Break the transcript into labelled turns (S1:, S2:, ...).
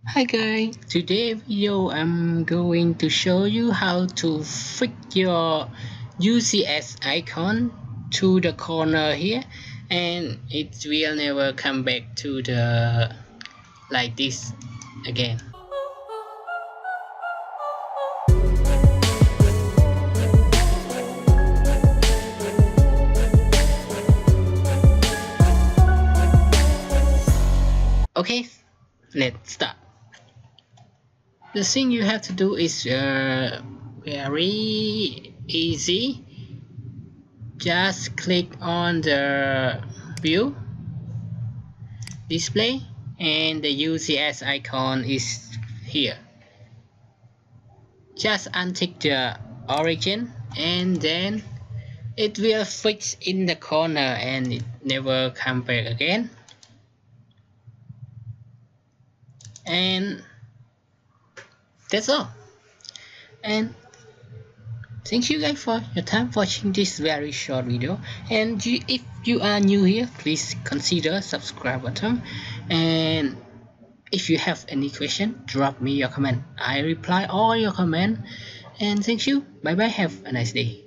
S1: Hi guys, today video I'm going to show you how to fix your UCS icon to the corner here, and it will never come back to the like this again. Okay, let's start. The thing you have to do is very easy. Just click on the view display and the UCS icon is here. Just untick the origin and then it will fix in the corner and it never come back again. And that's all. And thank you guys for your time watching this very short video, and if you are new here, please consider subscribe button, and if you have any question, drop me your comment. I reply all your comment, and thank you. Bye bye, have a nice day.